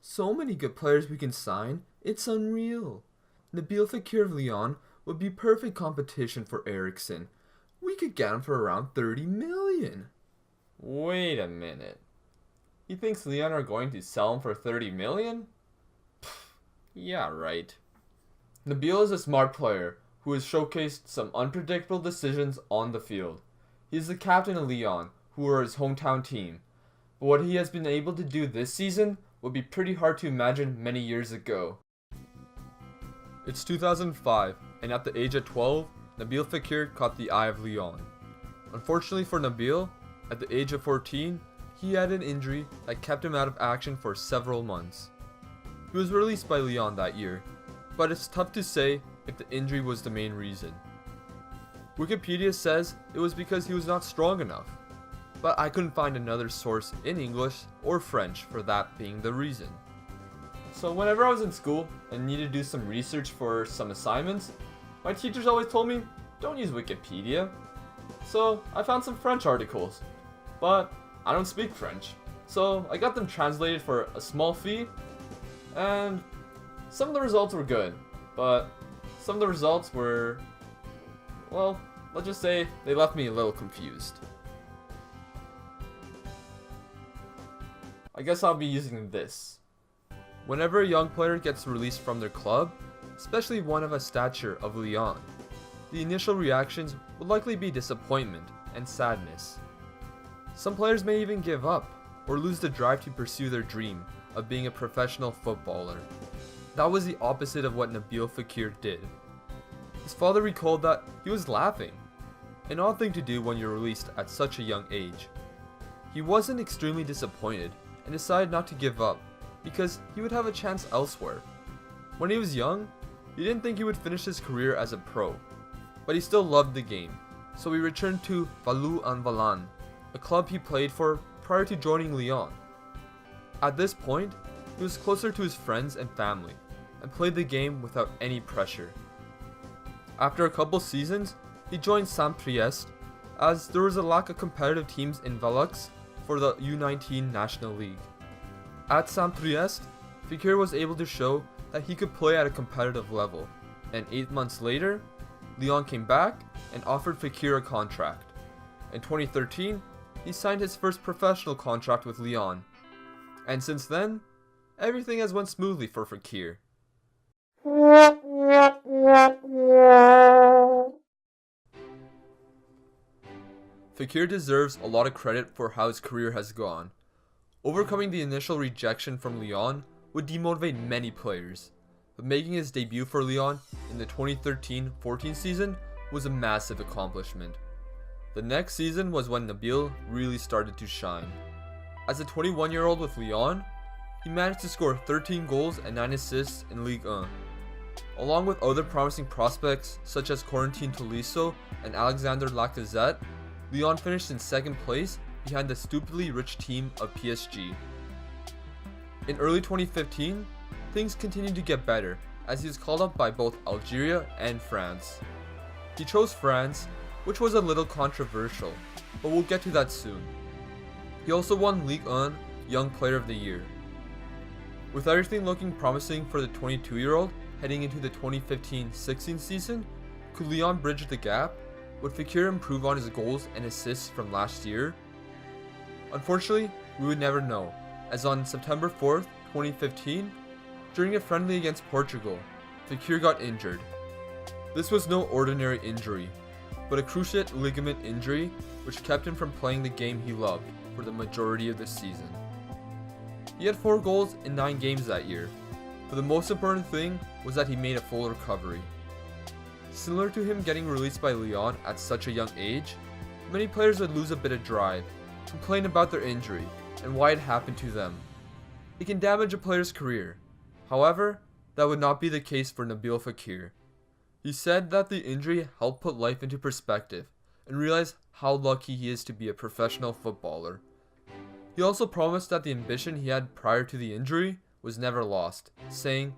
So many good players we can sign, it's unreal. Nabil Fekir of Lyon would be perfect competition for Eriksen. We could get him for around 30 million. Wait a minute. He thinks Lyon are going to sell him for 30 million? Pfft, yeah, right. Nabil is a smart player who has showcased some unpredictable decisions on the field. He is the captain of Lyon, who are his hometown team. But what he has been able to do this season would be pretty hard to imagine many years ago. It's 2005, and at the age of 12, Nabil Fekir caught the eye of Lyon. Unfortunately for Nabil, at the age of 14, he had an injury that kept him out of action for several months. He was released by Lyon that year, but it's tough to say if the injury was the main reason. Wikipedia says it was because he was not strong enough, but I couldn't find another source in English or French for that being the reason. So whenever I was in school and needed to do some research for some assignments, my teachers always told me, don't use Wikipedia. So I found some French articles, but I don't speak French. So I got them translated for a small fee, and some of the results were good, but some of the results were, well, let's just say they left me a little confused. I guess I'll be using this. Whenever a young player gets released from their club, especially one of a stature of Lyon, the initial reactions will likely be disappointment and sadness. Some players may even give up or lose the drive to pursue their dream of being a professional footballer. That was the opposite of what Nabil Fekir did. His father recalled that he was laughing, an odd thing to do when you're released at such a young age. He wasn't extremely disappointed and decided not to give up because he would have a chance elsewhere. When he was young, he didn't think he would finish his career as a pro, but he still loved the game, so he returned to Valois-en-Valin, a club he played for prior to joining Lyon. At this point, he was closer to his friends and family, and played the game without any pressure. After a couple seasons, he joined Saint-Priest, as there was a lack of competitive teams in Valois for the U19 National League. At Saint-Priest, Fekir was able to show that he could play at a competitive level, and 8 months later, Lyon came back and offered Fekir a contract. In 2013, he signed his first professional contract with Lyon, and since then, everything has went smoothly for Fekir. Fekir deserves a lot of credit for how his career has gone. Overcoming the initial rejection from Lyon would demotivate many players, but making his debut for Lyon in the 2013-14 season was a massive accomplishment. The next season was when Nabil really started to shine. As a 21-year-old with Lyon, he managed to score 13 goals and 9 assists in Ligue 1. Along with other promising prospects such as Corentin Tolisso and Alexander Lacazette, Lyon finished in second place behind the stupidly rich team of PSG. In early 2015, things continued to get better as he was called up by both Algeria and France. He chose France, which was a little controversial, but we'll get to that soon. He also won Ligue 1 Young Player of the Year. With everything looking promising for the 22-year-old heading into the 2015-16 season, could Lyon bridge the gap? Would Fekir improve on his goals and assists from last year? Unfortunately, we would never know, as on September 4th, 2015, during a friendly against Portugal, Fekir got injured. This was no ordinary injury, but a cruciate ligament injury which kept him from playing the game he loved for the majority of the season. He had 4 goals in 9 games that year, but the most important thing was that he made a full recovery. Similar to him getting released by Lyon at such a young age, many players would lose a bit of drive, complain about their injury, and why it happened to them. It can damage a player's career. However, that would not be the case for Nabil Fekir. He said that the injury helped put life into perspective and realize how lucky he is to be a professional footballer. He also promised that the ambition he had prior to the injury was never lost, saying,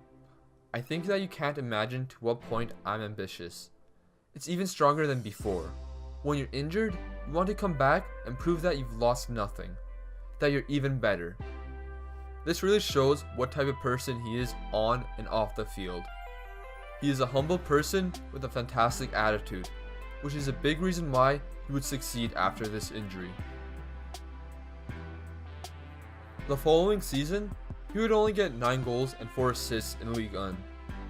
"I think that you can't imagine to what point I'm ambitious. It's even stronger than before. When you're injured, you want to come back and prove that you've lost nothing, that you're even better. This really shows what type of person he is on and off the field. He is a humble person with a fantastic attitude, which is a big reason why he would succeed after this injury. The following season, he would only get 9 goals and 4 assists in Ligue 1,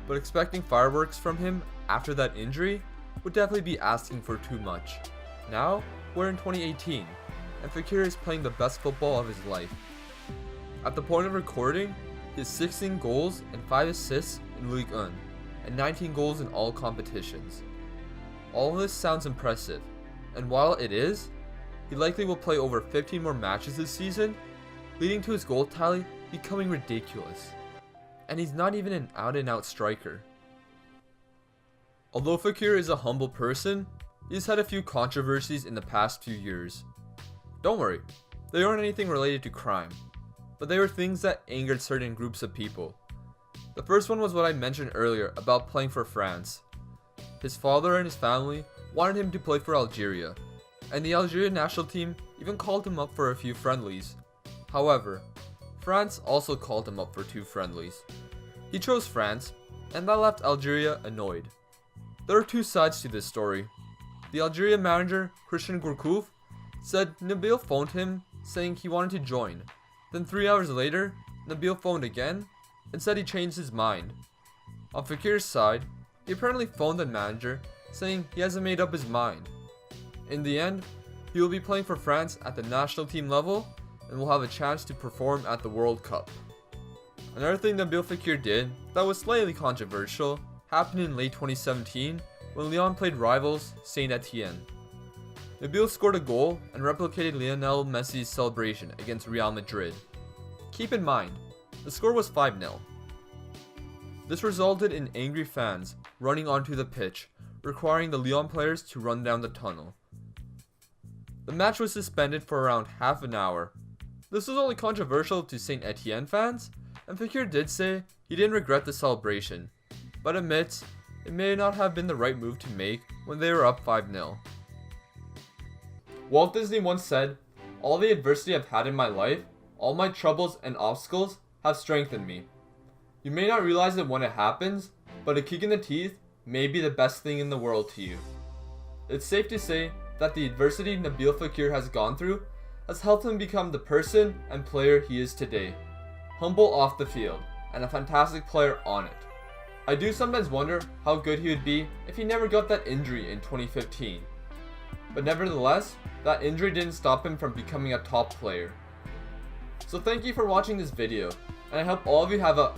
but expecting fireworks from him after that injury would definitely be asking for too much. Now, we're in 2018, and Fekir is playing the best football of his life. At the point of recording, he has 16 goals and 5 assists in Ligue 1, and 19 goals in all competitions. All of this sounds impressive, and while it is, he likely will play over 15 more matches this season, leading to his goal tally becoming ridiculous. And he's not even an out-and-out striker. Although Fekir is a humble person, he's had a few controversies in the past few years. Don't worry, they aren't anything related to crime, but they were things that angered certain groups of people. The first one was what I mentioned earlier about playing for France. His father and his family wanted him to play for Algeria, and the Algerian national team even called him up for a few friendlies. However, France also called him up for 2 friendlies. He chose France, and that left Algeria annoyed. There are 2 sides to this story. The Algeria manager, Christian Gourcuff, said Nabil phoned him saying he wanted to join. Then 3 hours later, Nabil phoned again and said he changed his mind. On Fekir's side, he apparently phoned the manager saying he hasn't made up his mind. In the end, he will be playing for France at the national team level and will have a chance to perform at the World Cup. Another thing Nabil Fekir did that was slightly controversial happened in late 2017 when Lyon played rivals Saint Etienne. Nabil scored a goal and replicated Lionel Messi's celebration against Real Madrid. Keep in mind, the score was 5-0. This resulted in angry fans running onto the pitch, requiring the Lyon players to run down the tunnel. The match was suspended for around half an hour. This was only controversial to Saint Etienne fans, and Fekir did say he didn't regret the celebration, but admits it may not have been the right move to make when they were up 5-0. Walt Disney once said, "All the adversity I've had in my life, all my troubles and obstacles, have strengthened me." You may not realize it when it happens, but a kick in the teeth may be the best thing in the world to you. It's safe to say that the adversity Nabil Fekir has gone through has helped him become the person and player he is today. Humble off the field, and a fantastic player on it. I do sometimes wonder how good he would be if he never got that injury in 2015. But nevertheless, that injury didn't stop him from becoming a top player. So thank you for watching this video, and I hope all of you have a